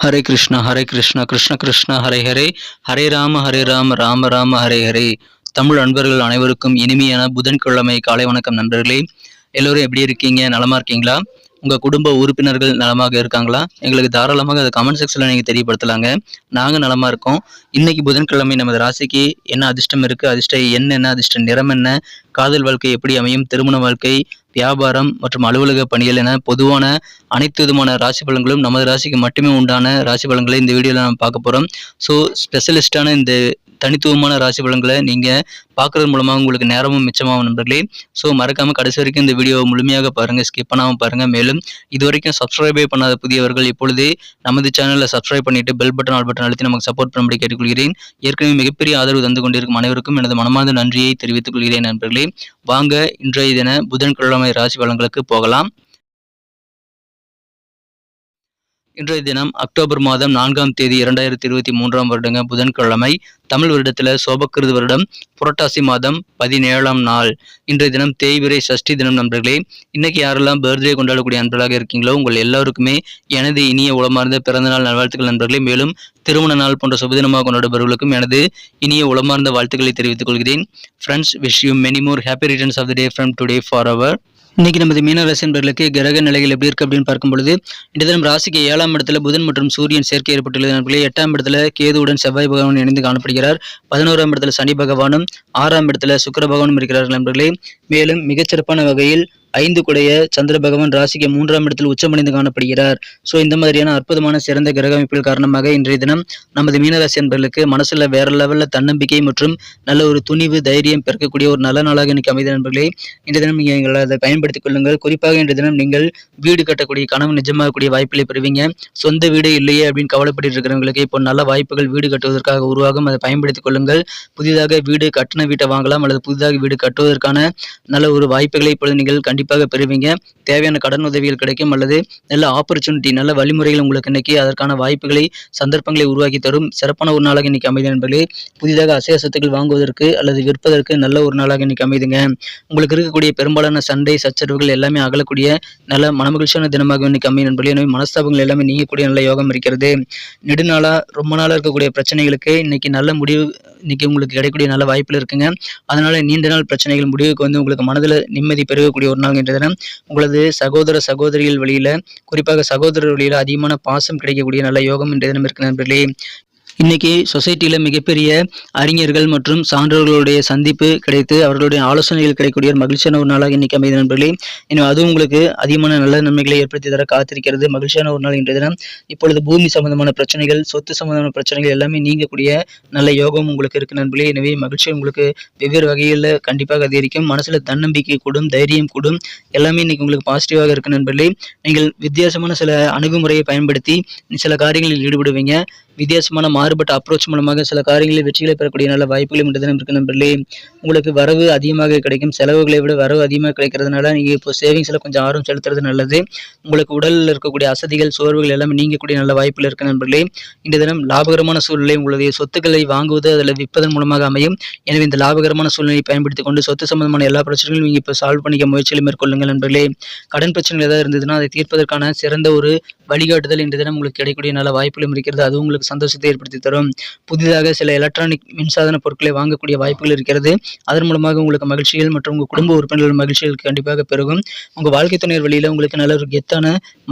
ஹரே கிருஷ்ணா கிருஷ்ண கிருஷ்ண ஹரே ஹரே, ஹரே ராம ராம ராம ஹரே ஹரே. தமிழ் நண்பர்கள் அனைவருக்கும் இனிமையான புதன்கிழமை காலை வணக்கம் நண்பர்களே. எல்லோரும் எப்படி இருக்கீங்க? நலமா இருக்கீங்களா? உங்க குடும்ப உறுப்பினர்கள் நலமாக இருக்காங்களா? எங்களுக்கு தாராளமாக அதை கமெண்ட் செக்ஷன்ல நீங்க தெரியப்படுத்தலாங்க. நாங்க நலமா இருக்கோம். இன்னைக்கு புதன்கிழமை நமது ராசிக்கு என்ன அதிர்ஷ்டம் இருக்கு, அதிர்ஷ்ட எண் என்ன, அதிர்ஷ்ட நிறம் என்ன, காதல் வாழ்க்கை எப்படி அமையும், திருமண வாழ்க்கை, வியாபாரம் மற்றும் அலுவலக பணிகள் என பொதுவான அனைத்து விதமான ராசி பலன்களும் நமது ராசிக்கு மட்டுமே உண்டான ராசி பலன்களை இந்த வீடியோவில் நம்ம பார்க்க போகிறோம். ஸோ ஸ்பெஷலிஸ்டான இந்த தனித்துவமான ராசி பலன்களை நீங்கள் பார்க்குறது மூலமாக உங்களுக்கு நேரமும் மிச்சமாகும் நண்பர்களே. ஸோ மறக்காமல் கடைசி வரைக்கும் இந்த வீடியோவை முழுமையாக பாருங்கள், ஸ்கிப் பண்ணாமல் பாருங்கள். மேலும் இது வரைக்கும் சப்ஸ்கிரைபே பண்ணாத புதியவர்கள் இப்பொழுதே நமது சேனலில் சப்ஸ்கிரைப் பண்ணிட்டு பெல் பட்டன் ஆல் பட்டன் அழுத்தி நமக்கு சப்போர்ட் பண்ணும்படி கேட்டுக்கொள்கிறேன். ஏற்கனவே மிகப்பெரிய ஆதரவு தந்து கொண்டிருக்கும் அனைவருக்கும் எனது மனமார்ந்த நன்றியை தெரிவித்துக் கொள்கிறேன் நண்பர்களே. வாங்க இன்றைய தின புதன்கிழமை ராசி பலன்களுக்கு போகலாம். இன்றைய தினம் அக்டோபர் மாதம் 4ஆம் தேதி 2023 வருடங்க புதன்கிழமை. தமிழ் வருடத்தில் சோபக்கிருது வருடம் புரட்டாசி மாதம் 17ஆம் நாள். இன்றைய தினம் தேய்பிறை சஷ்டி தினம் நண்பர்களே. இன்னைக்கு யாரெல்லாம் பர்த்டே கொண்டாடக்கூடிய நண்பர்களாக இருக்கீங்களோ உங்கள் எல்லாருக்குமே எனது இனிய உளமார்ந்த பிறந்தநாள் நல்வாழ்த்துக்கள் நண்பர்களே. மேலும் திருமண நாள் போன்ற சுபதினமாக கொண்டாடுபவர்களுக்கும் எனது இனிய உளமார்ந்த வாழ்த்துக்களை தெரிவித்துக் கொள்கிறேன். Friends, wish you many more happy returns of the day from today for our. இன்னைக்கு நமது மீனராசி நண்பர்களுக்கு கிரக நிலைகள் எப்படி இருக்கு அப்படின்னு பார்க்கும் பொழுது, இந்த தினம் ராசிக்கு 7ஆம் இடத்துல புதன் மற்றும் சூரியன் சேர்க்கை ஏற்பட்டுள்ளது நண்பர்களே. 8ஆம் இடத்துல கேதுவுடன் செவ்வாய் பகவான் இணைந்து காணப்படுகிறார். 11ஆம் இடத்துல சனி பகவானும் 6ஆம் இடத்துல சுக்கிர பகவானும் இருக்கிறார்கள் நண்பர்களே. மேலும் மிகச்சிறப்பான வகையில் 5 குடைய சந்திர பகவான் ராசிக்கு 3ஆம் இடத்தில் உச்சமடைந்து காணப்படுகிறார். ஸோ இந்த மாதிரியான அற்புதமான சிறந்த கிரக அமைப்புகள் காரணமாக இன்றைய தினம் நமது மீனராசி நண்பர்களுக்கு மனசுல வேற லெவலில் தன்னம்பிக்கை மற்றும் நல்ல ஒரு துணிவு தைரியம் பிறக்கக்கூடிய ஒரு நல்ல நாளாக இன்னைக்கு அமைதி நண்பர்களே. இன்றைய தினம் நீங்கள் அதை பயன்படுத்திக் கொள்ளுங்கள். குறிப்பாக இன்றைய தினம் நீங்கள் வீடு கட்டக்கூடிய கனவு நிஜமாகக்கூடிய வாய்ப்புகளை பெறுவீங்க. சொந்த வீடு இல்லையே அப்படின்னு கவலைப்பட்டு இருக்கிறவங்களுக்கு இப்போ நல்ல வாய்ப்புகள் வீடு கட்டுவதற்காக உருவாகும். அதை பயன்படுத்திக் கொள்ளுங்கள். புதிதாக வீடு கட்டின வீட்டை வாங்கலாம் அல்லது புதிதாக வீடு கட்டுவதற்கான நல்ல ஒரு வாய்ப்புகளை இப்பொழுது நீங்கள் கண்டிப்பாக பெறுவீங்க. தேவையான கடன் உதவிகள் கிடைக்கும் அல்லது நல்ல ஆப்பர்ச்சுனிட்டி, நல்ல வழிமுறைகள் உங்களுக்கு இன்னைக்கு அதற்கான வாய்ப்புகளை சந்தர்ப்பங்களை உருவாக்கி தரும் சிறப்பான ஒரு நாளாக இன்னைக்கு அமைதி நண்பர்களே. புதிதாக அசைய சொத்துக்கள் வாங்குவதற்கு அல்லது விற்பதற்கு நல்ல ஒரு நாளாக இன்னைக்கு அமைதுங்க. உங்களுக்கு இருக்கக்கூடிய பெரும்பாலான சண்டை சச்சரவுகள் எல்லாமே அகலக்கூடிய நல்ல மனமகிழ்ச்சியான தினமாக இன்னைக்கு அமைதி நண்பர்களே. எனவே மனஸ்தாபங்கள் எல்லாமே நீங்கக்கூடிய நல்ல யோகம் இருக்கிறது. நெடுநாளா ரொம்ப நாளா இருக்கக்கூடிய பிரச்சனைகளுக்கு இன்னைக்கு நல்ல முடிவு இன்னைக்கு உங்களுக்கு கிடைக்கக்கூடிய நல்ல வாய்ப்புகள் இருக்குங்க. அதனால நீண்ட நாள் பிரச்சனைகள் முடிவுக்கு வந்து உங்களுக்கு மனதில் நிம்மதி பெருகக்கூடிய ஒரு நாள் என்ற தினம். உங்களது சகோதர சகோதரிகள் வழியில, குறிப்பாக சகோதரர் வழியில அதிகமான பாசம் கிடைக்கக்கூடிய நல்ல யோகம் என்ற தினம் இருக்கு நண்பர்களே. இன்னைக்கு சொசைட்டியில மிகப்பெரிய அறிஞர்கள் மற்றும் சான்றோர்களுடைய சந்திப்பு கிடைத்து அவர்களுடைய ஆலோசனைகள் கிடைக்கக்கூடிய ஒரு மகிழ்ச்சியான ஒரு நாளாக இன்னைக்கு அமைதி நண்பர்களே. எனவே அதுவும் உங்களுக்கு அதிகமான நல்ல நன்மைகளை ஏற்படுத்தி தர காத்திருக்கிறது. மகிழ்ச்சியான ஒரு நாள் இன்றைய தினம். இப்பொழுது பூமி சம்பந்தமான பிரச்சனைகள், சொத்து சம்பந்தமான பிரச்சனைகள் எல்லாமே நீங்கக்கூடிய நல்ல யோகம் உங்களுக்கு இருக்கு நண்பர்களே. எனவே மகிழ்ச்சி உங்களுக்கு வெவ்வேறு வகையில் கண்டிப்பாக அதிகரிக்கும். மனசுல தன்னம்பிக்கை கூடும், தைரியம் கூடும், எல்லாமே இன்னைக்கு உங்களுக்கு பாசிட்டிவாக இருக்கு நண்பர்களே. நீங்கள் வித்தியாசமான சில அணுகுமுறையை பயன்படுத்தி சில காரியங்களில் ஈடுபடுவீங்க. வித்தியாசமான மாறுபட்ட அப்ரோச் மூலமாக சில காரியங்களில் வெற்றிகளை பெறக்கூடிய நல்ல வாய்ப்புகள் இன்று தினம் இருக்கு நண்பர்களே. உங்களுக்கு வரவு அதிகமாக கிடைக்கும். செலவுகளை விட வரவு அதிகமாக கிடைக்கிறதுனால நீங்கள் இப்போ சேவிங்ஸில் கொஞ்சம் ஆர்வம் செலுத்துறது நல்லது. உங்களுக்கு உடலில் இருக்கக்கூடிய அசதிகள் சோர்வுகள் எல்லாமே நீங்கக்கூடிய நல்ல வாய்ப்புகள் இருக்கு நண்பர்களே. இந்த தினம் லாபகரமான சூழ்நிலை உங்களுடைய சொத்துக்களை வாங்குவது அதில் விற்பதன் மூலமாக அமையும். எனவே இந்த லாபகரமான சூழ்நிலையை பயன்படுத்தி கொண்டு சொத்து சம்பந்தமான எல்லா பிரச்சனைகளும் நீங்கள் இப்போ சால்வ் பண்ணிக்க முயற்சிகளை மேற்கொள்ளுங்கள் நண்பர்களே. கடன் பிரச்சனைகள் ஏதாவது இருந்ததுன்னா அதை தீர்ப்பதற்கான சிறந்த ஒரு வழிகாட்டுதல் இந்த தினம் உங்களுக்கு கிடைக்கக்கூடிய நல்ல வாய்ப்புகளும் இருக்கிறது. அது உங்களுக்கு சந்தோஷத்தை ஏற்படுத்தி தரும். புதிதாக சில எலக்ட்ரானிக் மின்சாதன பொருட்களை வாங்கக்கூடிய வாய்ப்புகள் இருக்கிறது. அதன் மூலமாக உங்களுக்கு மகிழ்ச்சிகள் மற்றும் உங்கள் குடும்ப உறுப்பினர்கள் மகிழ்ச்சிகள் கண்டிப்பாக பெருகும். உங்கள் வாழ்க்கை துணையர் வழியில உங்களுக்கு நல்ல ஒரு கெத்தான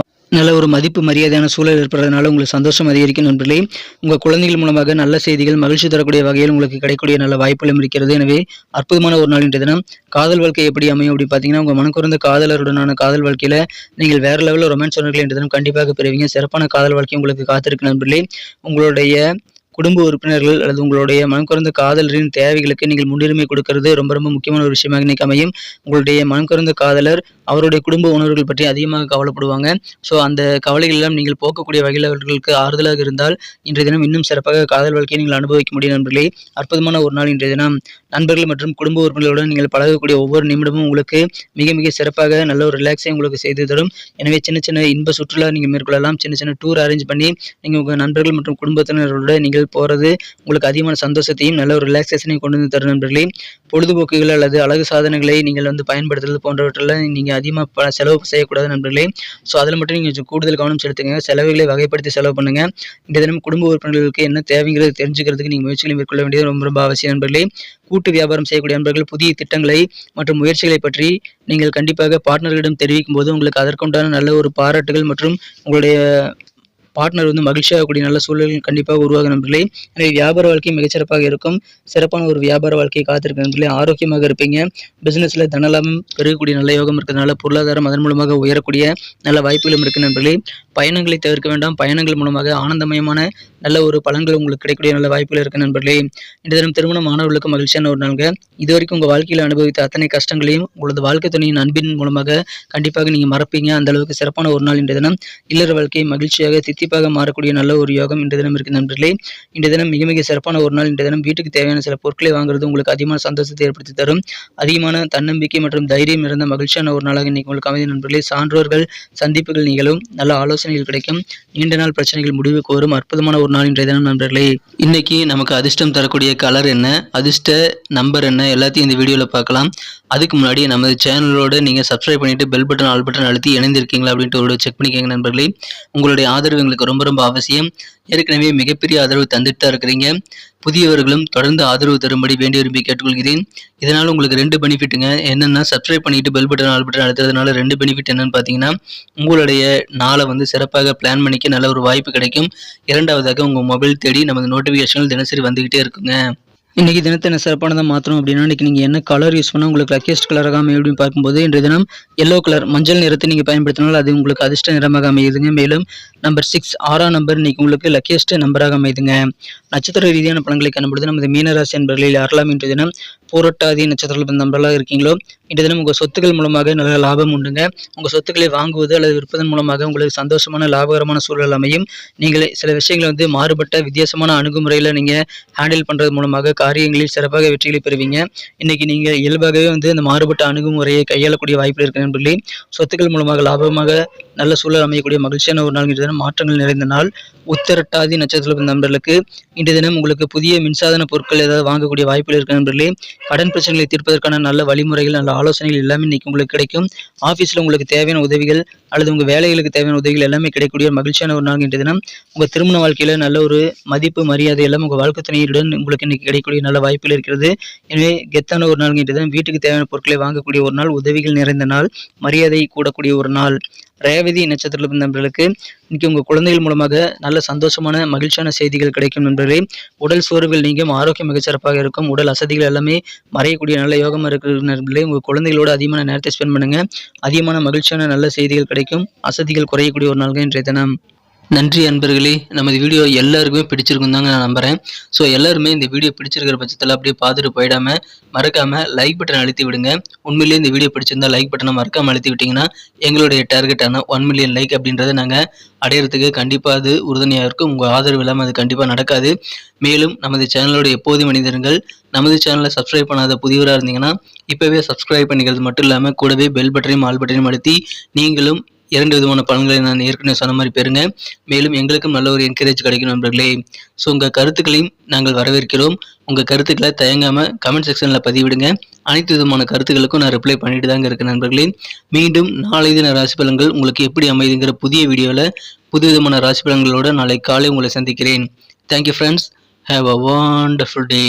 நல்ல ஒரு மதிப்பு மரியாதையான சூழல் ஏற்படுறதுனால உங்களுக்கு சந்தோஷம் அதிகரிக்கும் நண்பர்களே. உங்கள் குழந்தைகள் மூலமாக நல்ல செய்திகள் மகிழ்ச்சி தரக்கூடிய வகையில் உங்களுக்கு கிடைக்கக்கூடிய நல்ல வாய்ப்புகளும் இருக்கிறது. எனவே அற்புதமான ஒரு நாள் இன்றைய தினம். காதல் வாழ்க்கை எப்படி அமையும் அப்படி பார்த்தீங்கன்னா, உங்கள் மனக்குறந்த காதலருடனான காதல் வாழ்க்கையில நீங்கள் வேற லெவலில் ரொமான்ஸ் உணர்வுகளை இன்றைய தினம் கண்டிப்பாக பெறுவீங்க. சிறப்பான காதல் வாழ்க்கை உங்களுக்கு காத்திருக்கு நண்பர்களே. உங்களுடைய குடும்ப உறுப்பினர்கள் அல்லது உங்களுடைய மனம் குறைந்த காதலரின் தேவைகளுக்கு நீங்கள் முன்னுரிமை கொடுக்கிறது ரொம்ப ரொம்ப முக்கியமான ஒரு விஷயமாக இன்னைக்கு அமையும். உங்களுடைய மனம் குறைந்த காதலர் அவருடைய குடும்ப உணர்வுகள் பற்றி அதிகமாக கவலைப்படுவாங்க. ஸோ அந்த கவலைகள் எல்லாம் நீங்கள் போக்கக்கூடிய வகையில் அவர்களுக்கு ஆறுதலாக இருந்தால் இன்றைய தினம் இன்னும் சிறப்பாக காதல் வாழ்க்கையை நீங்கள் அனுபவிக்க முடியும் நண்பர்களே. அற்புதமான ஒரு நாள் இன்றைய தினம். நண்பர்கள் மற்றும் குடும்ப உறுப்பினர்களுடன் நீங்கள் பழகக்கூடிய ஒவ்வொரு நிமிடமும் உங்களுக்கு மிக மிக சிறப்பாக நல்ல ஒரு ரிலாக்ஸை உங்களுக்கு செய்து தரும். எனவே சின்ன சின்ன இன்ப சுற்றுலா நீங்கள் மேற்கொள்ளலாம். சின்ன சின்ன டூர் அரேஞ்ச் பண்ணி நீங்கள் உங்கள் நண்பர்கள் மற்றும் குடும்பத்தினரோட நீங்கள் பயணங்கள் போகிறது உங்களுக்கு அதிகமான சந்தோஷத்தையும் நல்ல ஒரு ரிலாக்ஸேஷனையும் கொண்டு வந்து தரும் நண்பர்களே. பொழுதுபோக்குகள் அல்லது அழகு சாதனங்களை நீங்கள் பயன்படுத்துறது போன்றவற்றில் நீங்கள் அதிகமாக செலவு செய்யக்கூடாது நண்பர்களே. ஸோ அதில் மட்டும் நீங்கள் கொஞ்சம் கூடுதல் கவனம் செலுத்துங்க. செலவுகளை வகைப்படுத்தி செலவு பண்ணுங்கள். இந்த தினம் குடும்ப உறுப்பினர்களுக்கு என்ன தேவைங்கிறது தெரிஞ்சுக்கிறதுக்கு நீங்கள் முயற்சிகளை மேற்கொள்ள வேண்டியது ரொம்ப ரொம்ப அவசியம் நண்பர்களே. கூட்டு வியாபாரம் செய்யக்கூடிய நண்பர்கள் புதிய திட்டங்களை மற்றும் முயற்சிகளை பற்றி நீங்கள் கண்டிப்பாக பார்ட்னர்களிடம் தெரிவிக்கும் போது உங்களுக்கு அதற்குண்டான நல்ல ஒரு பாராட்டுகள் மற்றும் உங்களுடைய பார்ட்னர் மகிழ்ச்சியாகக்கூடிய நல்ல சூழல்கள் கண்டிப்பாக உருவாகும் நண்பர்களே. எனவே வியாபார வாழ்க்கை மிகச்சிறப்பாக இருக்கும். சிறப்பான ஒரு வியாபார வாழ்க்கையை காத்திருக்க நண்பர்களே. ஆரோக்கியமாக இருப்பீங்க. பிசினஸ்ல தனலாபம் பெருகக்கூடிய நல்ல யோகம் இருக்கிறதுனால பொருளாதாரம் அதன் மூலமாக உயரக்கூடிய நல்ல வாய்ப்புகளும் இருக்கு நண்பர்களே. பயணங்களை தவிர்க்க வேண்டாம். பயணங்கள் மூலமாக ஆனந்தமயமான நல்ல ஒரு பலன்கள் உங்களுக்கு கிடைக்கக்கூடிய நல்ல வாய்ப்புகள் இருக்கு நண்பர்களே. இந்த தினம் திருமணம் மாணவர்களுக்கு மகிழ்ச்சியான ஒரு நாளுங்க. இதுவரைக்கும் உங்க வாழ்க்கையில் அனுபவித்த அத்தனை கஷ்டங்களையும் உங்களது வாழ்க்கை துணையின் அன்பின் மூலமாக கண்டிப்பாக நீங்க மறப்பீங்க. அந்த அளவுக்கு சிறப்பான ஒரு நாள் இன்றைய தினம். இல்லற வாழ்க்கை மகிழ்ச்சியாக தித்திப்பாக மாறக்கூடிய நல்ல ஒரு யோகம் இன்றைய தினம் இருக்கு நண்பர்களே. இன்றைய தினம் மிக மிக சிறப்பான ஒரு நாள். இன்றைய தினம் வீட்டுக்கு தேவையான சில பொருட்களை வாங்குறது உங்களுக்கு அதிகமான சந்தோஷத்தை ஏற்படுத்தி தரும். அதிகமான தன்னம்பிக்கை மற்றும் தைரியம் இருந்த மகிழ்ச்சியான ஒரு நாளாக இன்னைக்கு உங்களுக்கு அமைதி நண்பர்களே. சான்றோர்கள் சந்திப்புகள் நிகழும். நல்ல ஆலோசனைகள் கிடைக்கும். நீண்ட நாள் பிரச்சனைகள் முடிவுக்கு வரும். அற்புதமான ஒரு நாள் இன்றைய தினம் நண்பர்களே. இன்னைக்கு நமக்கு அதிர்ஷ்டம் தரக்கூடிய கலர் என்ன, அதிர்ஷ்ட நம்பர் என்ன, எல்லாத்தையும் இந்த வீடியோவில் பார்க்கலாம். அதுக்கு முன்னாடி நமது சேனலோட நீங்கள் சப்ஸ்கிரைப் பண்ணிட்டு பெல் பட்டன் ஆல் பட்டன் அழுத்தி இணைந்திருக்கீங்களா அப்படின்ட்டு ஒரு செக் பண்ணிக்கோங்க நண்பர்களே. உங்களுடைய ஆதரவு எங்களுக்கு ரொம்ப ரொம்ப அவசியம். ஏற்கனவே மிகப்பெரிய ஆதரவு தந்துட்டு தான் இருக்கிறீங்க. புதியவர்களும் தொடர்ந்து ஆதரவு தரும்படி வேண்டி விரும்பி கேட்டுக்கொள்கிறேன். இதனால் உங்களுக்கு 2 பெனிஃபிட்டுங்க. என்னென்னா சப்ஸ்கிரைப் பண்ணிட்டு பெல் பட்டன் ஆல் பட்டன் அழுத்துறதுனால 2 பெனிஃபிட் என்னன்னு பார்த்தீங்கன்னா, உங்களுடைய நாளை சிறப்பாக பிளான் பண்ணிக்க நல்ல ஒரு வாய்ப்பு கிடைக்கும். இரண்டாவதாக உங்கள் மொபைல் தேடி நமது நோட்டிஃபிகேஷன்கள் தினசரி வந்துகிட்டே இருக்குங்க. இன்றைக்கி தினத்தை என்ன சிறப்பானதாக மாற்றணும் அப்படின்னா, இன்றைக்கி நீங்கள் என்ன கலர் யூஸ் பண்ணால் உங்களுக்கு லக்கியஸ்ட் கலராக அமையும் அப்படின்னு பார்க்கும்போது, இன்றைய தினம் எல்லோ கலர் மஞ்சள் நிறத்தை நீங்கள் பயன்படுத்தினால் அது உங்களுக்கு அதிர்ஷ்ட நிறமாக அமையுதுங்க. மேலும் நம்பர் 6 6ஆம் நம்பர் இன்றைக்கி உங்களுக்கு லக்கியஸ்ட் நம்பராக அமையுதுங்க. நட்சத்திர ரீதியான பலன்களை காணும்பொழுது நமது மீனராசி என்பர்களில் யாரெல்லாம் இன்றைய தினம் பூரட்டாதி நட்சத்திரத்தில் நம்பர்களாக இருக்கீங்களோ, இன்றைய தினம் உங்கள் சொத்துக்கள் மூலமாக நல்ல லாபம் உண்டுங்க. உங்கள் சொத்துக்களை வாங்குவது அல்லது விற்பதன் மூலமாக உங்களுக்கு சந்தோஷமான லாபகரமான சூழல் அமையும். நீங்கள் சில விஷயங்களை மாறுபட்ட வித்தியாசமான அணுகுமுறையில் நீங்கள் ஹேண்டில் பண்ணுறது மூலமாக காரியங்களில் சிறப்பாக வெற்றிகளை பெறுவீங்க. இன்னைக்கு நீங்கள் இயல்பாகவே அந்த மாறுபட்ட அணுகுமுறையை கையாளக்கூடிய வாய்ப்பில் இருக்கிற நண்பர்களே. சொத்துக்கள் மூலமாக லாபமாக நல்ல சூழல் அமையக்கூடிய மகிழ்ச்சியான ஒரு நாள் இன்றைய தினம். மாற்றங்கள் நிறைந்த நாள். உத்திரட்டாதி நட்சத்திரத்தில் நண்பர்களுக்கு இன்றைய தினம் உங்களுக்கு புதிய மின்சாதன பொருட்கள் ஏதாவது வாங்கக்கூடிய வாய்ப்பில் இருக்கிற நண்பர்களே. கடன் பிரச்சனைகளை தீர்ப்பதற்கான நல்ல வழிமுறைகள் நல்ல ஆலோசனைகள் எல்லாமே இன்னைக்கு உங்களுக்கு கிடைக்கும். ஆஃபீஸில் உங்களுக்கு தேவையான உதவிகள் அல்லது உங்கள் வேலைகளுக்கு தேவையான உதவிகள் எல்லாமே கிடைக்கக்கூடிய மகிழ்ச்சியான ஒரு நாள் இன்றைய தினம். உங்கள் திருமண வாழ்க்கையில் நல்ல ஒரு மதிப்பு மரியாதை எல்லாம் உங்கள் வாழ்க்கை துணையுடன் உங்களுக்கு இன்னைக்கு கிடைக்கக்கூடிய நல்ல வாய்ப்புகள் இருக்கிறது. எனவே கெத்தான ஒரு நாள் இன்றைய தினம். வீட்டுக்கு தேவையான பொருட்களை வாங்கக்கூடிய ஒரு நாள். உதவிகள் நிறைந்த நாள். மரியாதை கூடக்கூடிய ஒரு நாள். ரேவதி நட்சத்திரத்தில் நண்பர்களுக்கு இன்னைக்கு உங்கள் குழந்தைகள் மூலமாக நல்ல சந்தோஷமான மகிழ்ச்சியான செய்திகள் கிடைக்கும் நண்பர்களே. உடல் சோர்வுகள் நீங்கும். ஆரோக்கியம் மிகச்சிறப்பாக இருக்கும். உடல் அசதிகள் எல்லாமே மறையக்கூடிய நல்ல யோகம் இருக்கிற நண்பர்களே. உங்கள் குழந்தைகளோட அதிகமான நேரத்தை ஸ்பெண்ட் பண்ணுங்க. அதிகமான மகிழ்ச்சியான நல்ல செய்திகள் கிடைக்கும். அசதிகள் குறையக்கூடிய ஒரு நாள்கள் இன்றைய தினம். நன்றி அன்பர்களே. நமது வீடியோ எல்லாருக்குமே பிடிச்சிருக்கும் தாங்க நான் நம்புகிறேன். ஸோ எல்லாருமே இந்த வீடியோ பிடிச்சிருக்கிற பட்சத்தில் அப்படியே பார்த்துட்டு போயிடாமல் மறக்காமல் லைக் பட்டன் அழுத்தி விடுங்க. உண்மையிலேயே இந்த வீடியோ பிடிச்சிருந்தா லைக் பட்டனை மறக்காமல் அழுத்தி விட்டிங்கன்னா எங்களுடைய டார்கெட்டான 1 மில்லியன் லைக் அப்படின்றத நாங்கள் அடையிறதுக்கு கண்டிப்பாக அது உறுதுணையாக இருக்கும். உங்கள் ஆதரவு இல்லாமல் அது கண்டிப்பாக நடக்காது. மேலும் நமது சேனலோட எப்போதும் மனிதர்கள் நமது சேனலை சப்ஸ்கிரைப் பண்ணாத புதியவராக இருந்தீங்கன்னா இப்போவே சப்ஸ்கிரைப் பண்ணிக்கிறது மட்டும் இல்லாமல் கூடவே பெல் பட்டனையும் ஆல் பட்டனையும் அழுத்தி நீங்களும் 2 விதமான பலன்களை நான் ஏற்கனவே சொன்ன மாதிரி பெறுங்க. மேலும் எங்களுக்கும் நல்ல ஒரு என்கரேஜ் கிடைக்கும் நண்பர்களே. ஸோ உங்கள் கருத்துக்களையும் நாங்கள் வரவேற்கிறோம். உங்கள் கருத்துக்களை தயங்காமல் கமெண்ட் செக்ஷனில் பதிவிடுங்க. அனைத்து விதமான கருத்துக்களுக்கும் நான் ரிப்ளை பண்ணிட்டு தாங்க இருக்கேன் நண்பர்களே. மீண்டும் நாளை தின ராசி பலன்கள் உங்களுக்கு எப்படி அமைதுங்கிற புதிய வீடியோவில் புது விதமான ராசி பலன்களோடு நாளை காலை உங்களை சந்திக்கிறேன். Thank you friends. Have a wonderful day.